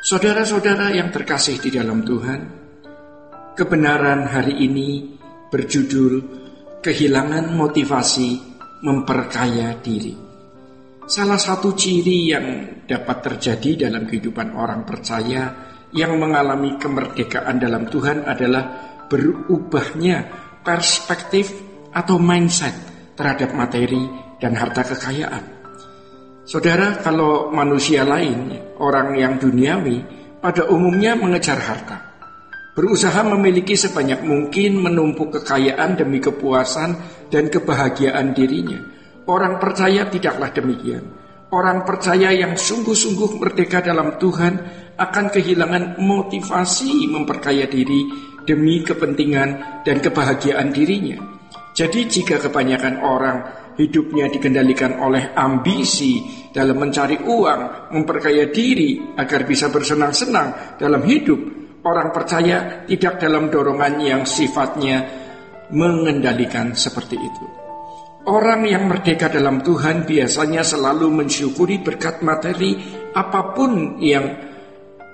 Saudara-saudara yang terkasih di dalam Tuhan, kebenaran hari ini berjudul kehilangan motivasi memperkaya diri. Salah satu ciri yang dapat terjadi dalam kehidupan orang percaya yang mengalami kemerdekaan dalam Tuhan adalah berubahnya perspektif atau mindset terhadap materi dan harta kekayaan. Saudara, kalau manusia lain, orang yang duniawi, pada umumnya mengejar harta, berusaha memiliki sebanyak mungkin, menumpuk kekayaan demi kepuasan dan kebahagiaan dirinya. Orang percaya tidaklah demikian. Orang percaya yang sungguh-sungguh merdeka dalam Tuhan akan kehilangan motivasi memperkaya diri demi kepentingan dan kebahagiaan dirinya. Jadi jika kebanyakan orang hidupnya dikendalikan oleh ambisi dalam mencari uang, memperkaya diri agar bisa bersenang-senang dalam hidup, orang percaya tidak dalam dorongan yang sifatnya mengendalikan seperti itu. Orang yang merdeka dalam Tuhan biasanya selalu mensyukuri berkat materi apapun yang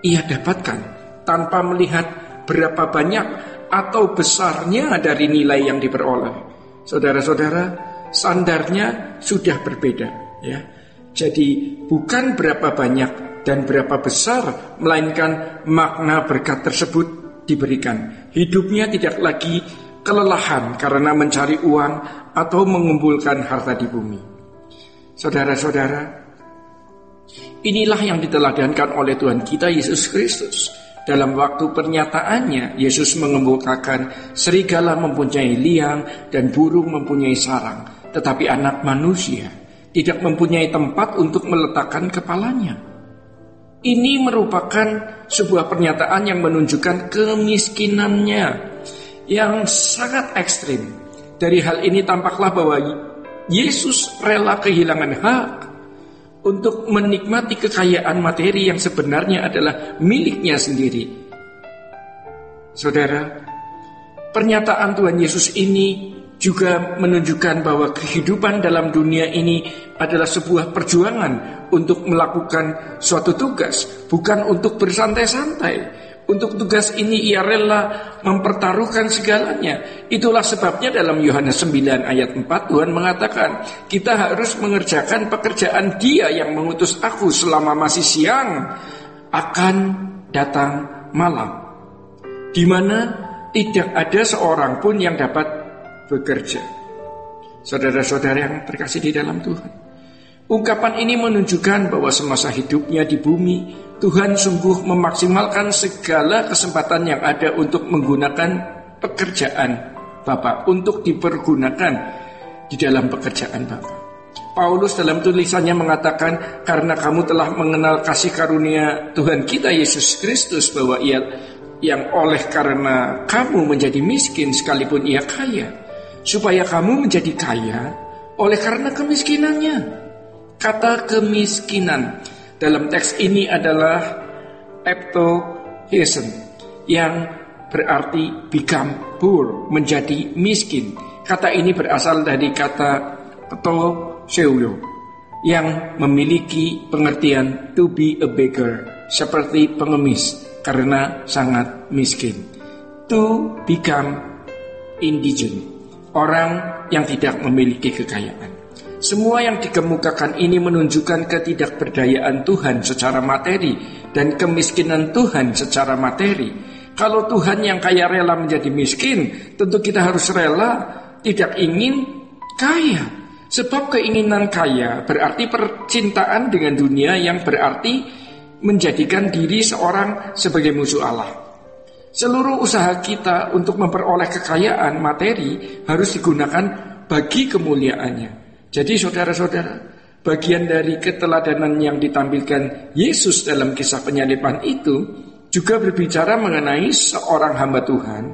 ia dapatkan, tanpa melihat berapa banyak atau besarnya dari nilai yang diperoleh. Saudara-saudara, standarnya sudah berbeda, ya. Jadi bukan berapa banyak dan berapa besar, melainkan makna berkat tersebut diberikan. Hidupnya tidak lagi kelelahan karena mencari uang atau mengumpulkan harta di bumi. Saudara-saudara, inilah yang diteladankan oleh Tuhan kita Yesus Kristus. Dalam waktu pernyataannya, Yesus mengemukakan serigala mempunyai liang dan burung mempunyai sarang, tetapi anak manusia tidak mempunyai tempat untuk meletakkan kepalanya. Ini merupakan sebuah pernyataan yang menunjukkan kemiskinannya yang sangat ekstrim. Dari hal ini tampaklah bahwa Yesus rela kehilangan hak untuk menikmati kekayaan materi yang sebenarnya adalah miliknya sendiri. Saudara, pernyataan Tuhan Yesus ini juga menunjukkan bahwa kehidupan dalam dunia ini adalah sebuah perjuangan untuk melakukan suatu tugas, bukan untuk bersantai-santai. Untuk tugas ini ia rela mempertaruhkan segalanya. Itulah sebabnya dalam Yohanes 9 ayat 4 Tuhan mengatakan, kita harus mengerjakan pekerjaan Dia yang mengutus aku selama masih siang akan datang malam, di mana tidak ada seorang pun yang dapat bekerja. Saudara-saudara yang terkasih di dalam Tuhan, ungkapan ini menunjukkan bahwa semasa hidupnya di bumi, Tuhan sungguh memaksimalkan segala kesempatan yang ada untuk menggunakan pekerjaan Bapa, untuk dipergunakan di dalam pekerjaan Bapa. Paulus dalam tulisannya mengatakan, karena kamu telah mengenal kasih karunia Tuhan kita Yesus Kristus, bahwa Ia yang oleh karena kamu menjadi miskin sekalipun Ia kaya, supaya kamu menjadi kaya oleh karena kemiskinannya. Kata kemiskinan dalam teks ini adalah eptohesen, yang berarti become poor, menjadi miskin. Kata ini berasal dari kata ptoseulo, yang memiliki pengertian to be a beggar, seperti pengemis karena sangat miskin. To become indigent, orang yang tidak memiliki kekayaan. Semua yang dikemukakan ini menunjukkan ketidakberdayaan Tuhan secara materi dan kemiskinan Tuhan secara materi. Kalau Tuhan yang kaya rela menjadi miskin, tentu kita harus rela tidak ingin kaya. Sebab keinginan kaya berarti percintaan dengan dunia, yang berarti menjadikan diri seorang sebagai musuh Allah. Seluruh usaha kita untuk memperoleh kekayaan materi harus digunakan bagi kemuliaannya. Jadi saudara-saudara, bagian dari keteladanan yang ditampilkan Yesus dalam kisah penyaliban itu juga berbicara mengenai seorang hamba Tuhan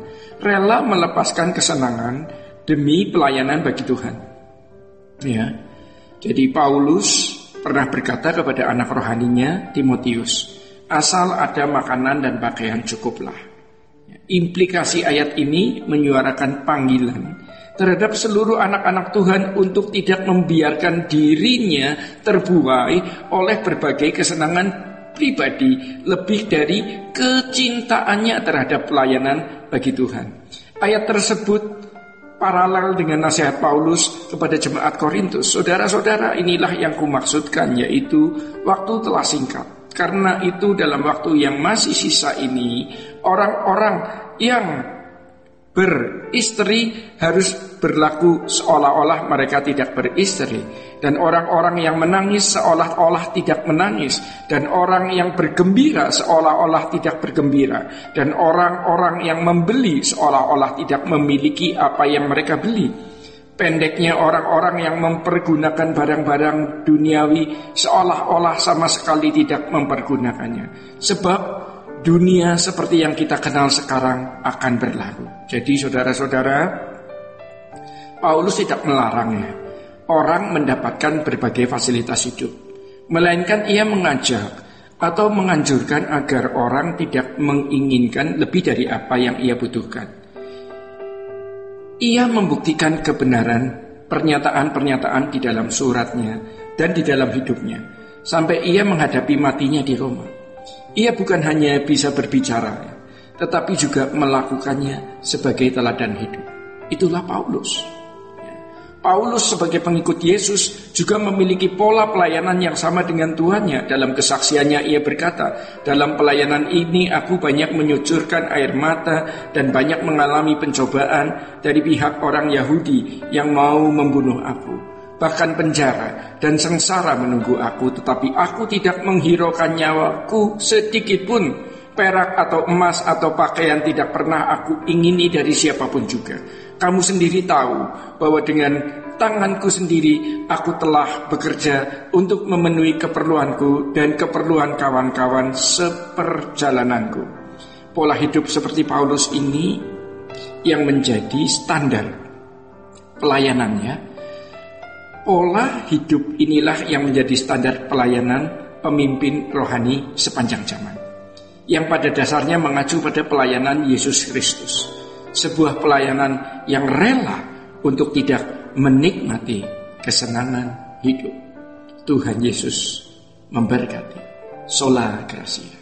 rela melepaskan kesenangan demi pelayanan bagi Tuhan. Ya. Jadi Paulus pernah berkata kepada anak rohaninya Timotius, asal ada makanan dan pakaian cukuplah. Implikasi ayat ini menyuarakan panggilan terhadap seluruh anak-anak Tuhan untuk tidak membiarkan dirinya terbuai oleh berbagai kesenangan pribadi lebih dari kecintaannya terhadap pelayanan bagi Tuhan. Ayat tersebut paralel dengan nasihat Paulus kepada jemaat Korintus. Saudara-saudara, inilah yang kumaksudkan, yaitu waktu telah singkat. Karena itu dalam waktu yang masih sisa ini, orang-orang yang beristri harus berlaku seolah-olah mereka tidak beristri, dan orang-orang yang menangis seolah-olah tidak menangis, dan orang yang bergembira seolah-olah tidak bergembira, dan orang-orang yang membeli seolah-olah tidak memiliki apa yang mereka beli. Pendeknya, orang-orang yang mempergunakan barang-barang duniawi seolah-olah sama sekali tidak mempergunakannya. Sebab dunia seperti yang kita kenal sekarang akan berlalu. Jadi saudara-saudara, Paulus tidak melarangnya orang mendapatkan berbagai fasilitas hidup, melainkan ia mengajak atau menganjurkan agar orang tidak menginginkan lebih dari apa yang ia butuhkan. Ia membuktikan kebenaran pernyataan-pernyataan di dalam suratnya dan di dalam hidupnya, sampai ia menghadapi matinya di Roma. Ia bukan hanya bisa berbicara, tetapi juga melakukannya sebagai teladan hidup. Itulah Paulus. Paulus sebagai pengikut Yesus juga memiliki pola pelayanan yang sama dengan Tuhannya. Dalam kesaksiannya ia berkata, dalam pelayanan ini aku banyak menyucurkan air mata dan banyak mengalami pencobaan dari pihak orang Yahudi yang mau membunuh aku. Bahkan penjara dan sengsara menunggu aku, tetapi aku tidak menghiraukan nyawaku sedikit pun. Perak atau emas atau pakaian tidak pernah aku ingini dari siapapun juga. Kamu sendiri tahu bahwa dengan tanganku sendiri aku telah bekerja untuk memenuhi keperluanku dan keperluan kawan-kawan seperjalananku. Pola hidup seperti Paulus ini yang menjadi standar pelayanannya. Pola hidup inilah yang menjadi standar pelayanan pemimpin rohani sepanjang zaman, yang pada dasarnya mengacu pada pelayanan Yesus Kristus. Sebuah pelayanan yang rela untuk tidak menikmati kesenangan hidup. Tuhan Yesus memberkati. Sola Gracia.